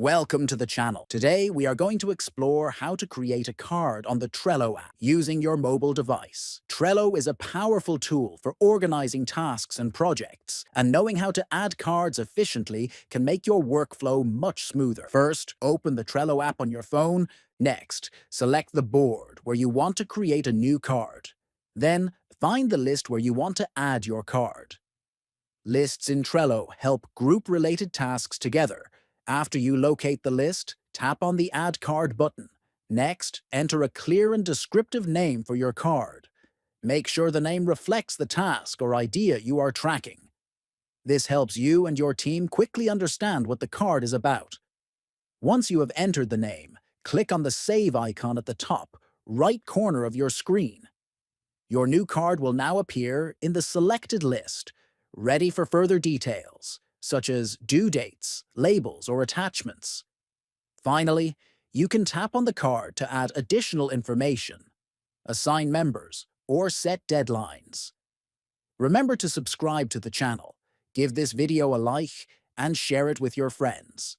Welcome to the channel. Today, we are going to explore how to create a card on the Trello app using your mobile device. Trello is a powerful tool for organizing tasks and projects, and knowing how to add cards efficiently can make your workflow much smoother. First, open the Trello app on your phone. Next, select the board where you want to create a new card. Then, find the list where you want to add your card. Lists in Trello help group related tasks together. After you locate the list, tap on the Add Card button. Next, enter a clear and descriptive name for your card. Make sure the name reflects the task or idea you are tracking. This helps you and your team quickly understand what the card is about. Once you have entered the name, click on the Save icon at the top, right corner of your screen. Your new card will now appear in the selected list, ready for further details, such as due dates, labels, or attachments. Finally, you can tap on the card to add additional information, assign members, or set deadlines. Remember to subscribe to the channel, give this video a like, and share it with your friends.